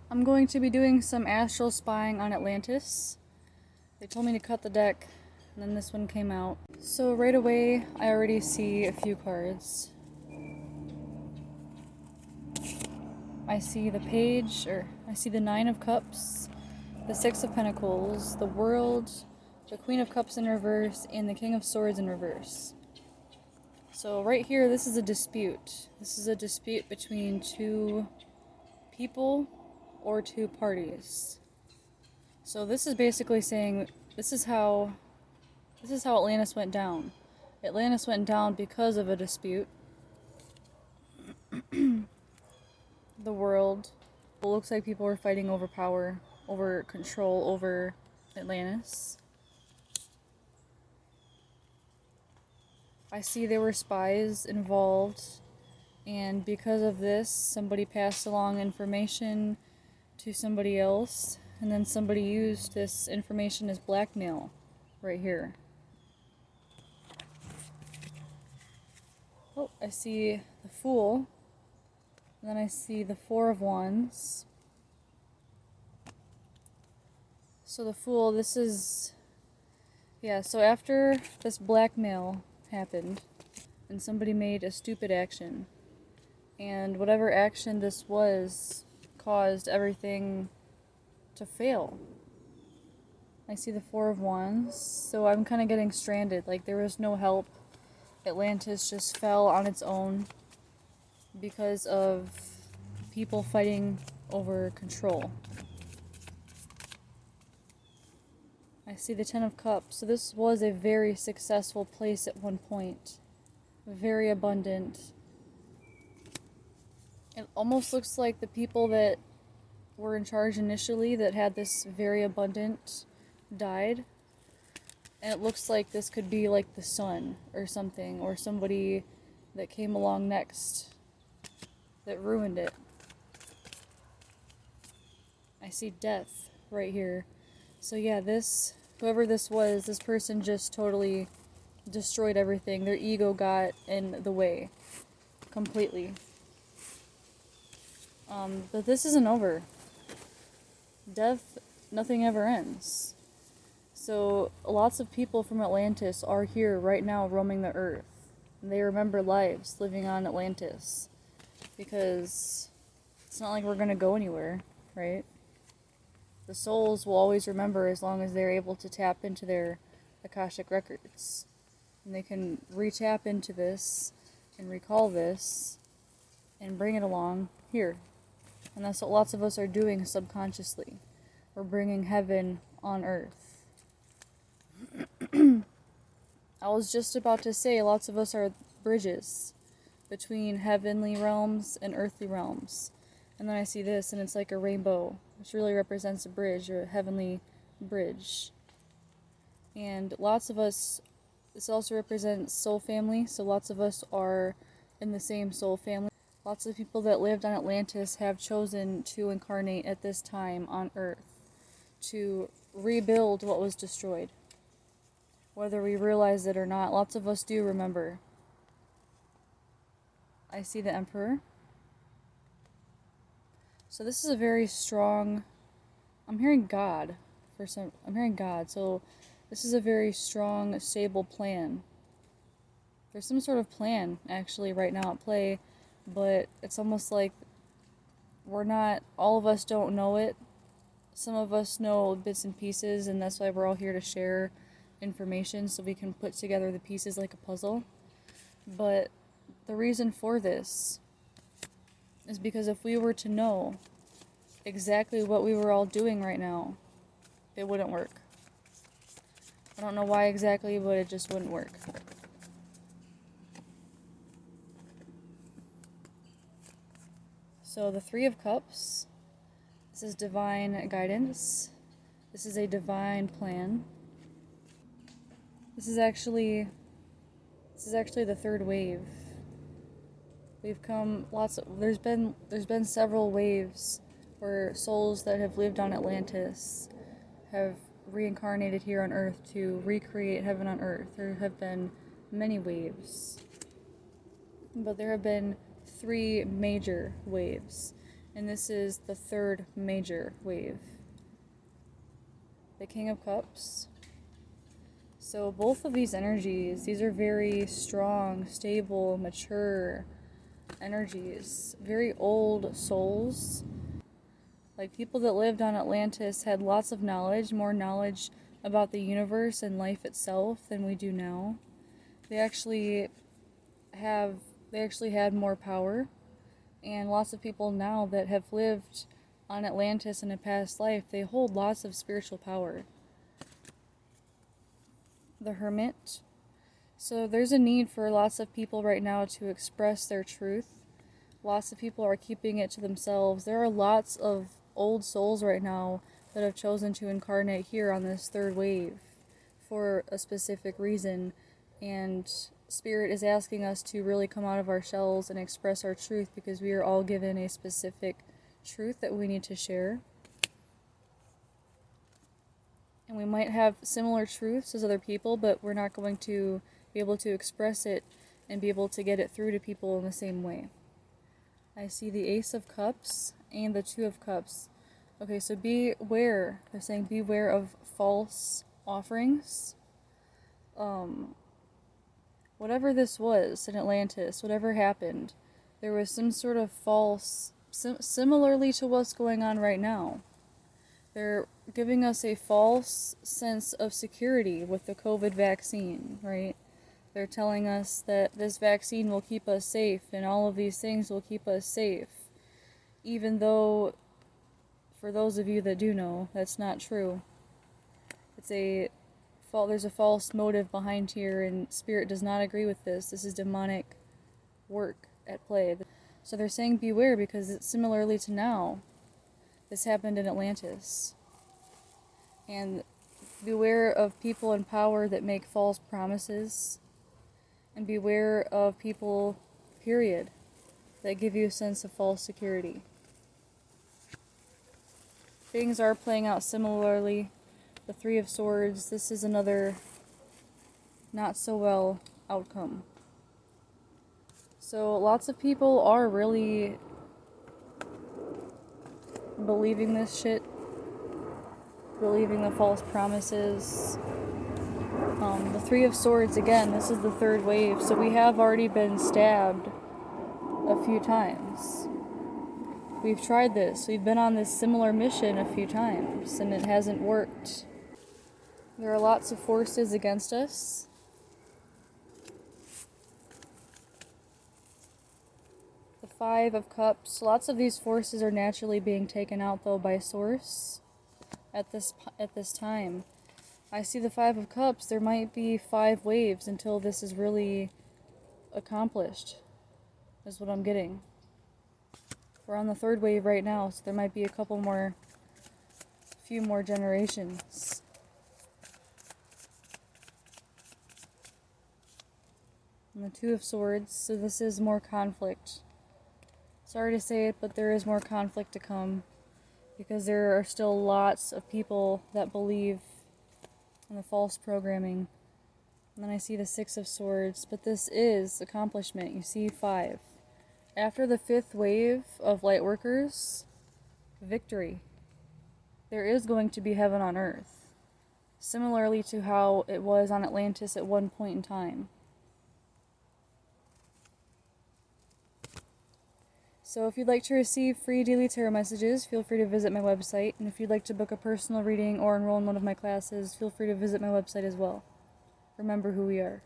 I'm going to be doing some astral spying on Atlantis. They told me to cut the deck, and then this one came out. So right away, I already see a few cards. I see the page, or I see the Nine of Cups, the Six of Pentacles, the World, the Queen of Cups in reverse, and the King of Swords in reverse. So right here, this is a dispute. This is a dispute between two people or two parties. So this is basically saying this is how Atlantis went down. Atlantis went down because of a dispute. The world. It looks like people were fighting over power, over control over Atlantis. I see there were spies involved, and because of this, somebody passed along information to somebody else, and then somebody used this information as blackmail right here. Oh, I see the Fool, and then I see the Four of Wands. So the Fool, this is, yeah, so after this blackmail happened, and somebody made a stupid action, and whatever action this was caused everything to fail. I see the Four of Wands, so I'm kind of getting stranded, like there was no help. Atlantis just fell on its own because of people fighting over control. I see the Ten of Cups. So this was a very successful place at one point. Very abundant. It almost looks like the people that were in charge initially that had this very abundant died. And it looks like this could be like the sun or something, or somebody that came along next that ruined it. I see death right here. So yeah, whoever this was, this person just totally destroyed everything. Their ego got in the way completely. But this isn't over. Death, nothing ever ends. So lots of people from Atlantis are here right now roaming the earth. And they remember lives living on Atlantis. Because it's not like we're going to go anywhere, right? The souls will always remember as long as they're able to tap into their akashic records. And they can re-tap into this and recall this and bring it along here. And that's what lots of us are doing subconsciously. We're bringing heaven on earth. I was just about to say lots of us are bridges between heavenly realms and earthly realms. And then I see this, and it's like a rainbow, which really represents a bridge, or a heavenly bridge. And lots of us, this also represents soul family, so lots of us are in the same soul family. Lots of people that lived on Atlantis have chosen to incarnate at this time on Earth to rebuild what was destroyed. Whether we realize it or not, lots of us do remember. I see the Emperor. So this is a very strong, I'm hearing God, so this is a very strong, stable plan. There's some sort of plan, actually, right now at play, but it's almost like all of us don't know it. Some of us know bits and pieces, and that's why we're all here to share information so we can put together the pieces like a puzzle. But the reason for this is because if we were to know exactly what we were all doing right now, it wouldn't work. I don't know why exactly, but it just wouldn't work. So the Three of Cups, this is divine guidance. This is a divine plan. This is actually the third wave. We've come there's been several waves where souls that have lived on Atlantis have reincarnated here on Earth to recreate heaven on Earth. There have been many waves, but there have been three major waves, And this is the third major wave. The King of Cups. So both of these energies, these are very strong, stable, mature energies. Very old souls. Like people that lived on Atlantis had lots of knowledge, more knowledge about the universe and life itself than we do now. They actually had more power. And lots of people now that have lived on Atlantis in a past life, they hold lots of spiritual power. The Hermit. So there's a need for lots of people right now to express their truth. Lots of people are keeping it to themselves. There are lots of old souls right now that have chosen to incarnate here on this third wave for a specific reason. And Spirit is asking us to really come out of our shells and express our truth, because we are all given a specific truth that we need to share. And we might have similar truths as other people, but we're not going to be able to express it and be able to get it through to people in the same way. I see the Ace of Cups and the Two of Cups. Okay, so beware. They're saying beware of false offerings. Whatever this was in Atlantis, whatever happened, there was some sort of false, similarly to what's going on right now. They're giving us a false sense of security with the COVID vaccine, right? They're telling us that this vaccine will keep us safe and all of these things will keep us safe. Even though, for those of you that do know, that's not true. There's a false motive behind here, and Spirit does not agree with this. This is demonic work at play. So they're saying beware, because it's similarly to now. This happened in Atlantis. And beware of people in power that make false promises. And beware of people, period, that give you a sense of false security. Things are playing out similarly. The Three of Swords, this is another not so well outcome. So lots of people are really believing this shit, believing the false promises. The Three of Swords, again, this is the third wave, so we have already been stabbed a few times. We've tried this. We've been on this similar mission a few times, and it hasn't worked. There are lots of forces against us. The Five of Cups. Lots of these forces are naturally being taken out, though, by Source at this time. I see the Five of Cups. There might be 5 waves until this is really accomplished, is what I'm getting. We're on the third wave right now, so there might be a few more generations. And the Two of Swords, so this is more conflict. Sorry to say it, but there is more conflict to come, because there are still lots of people that believe in the false programming. And then I see the Six of Swords, but this is accomplishment. You see 5. After the 5th wave of Lightworkers, victory. There is going to be heaven on earth, similarly to how it was on Atlantis at one point in time. So if you'd like to receive free daily tarot messages, feel free to visit my website. And if you'd like to book a personal reading or enroll in one of my classes, feel free to visit my website as well. Remember who we are.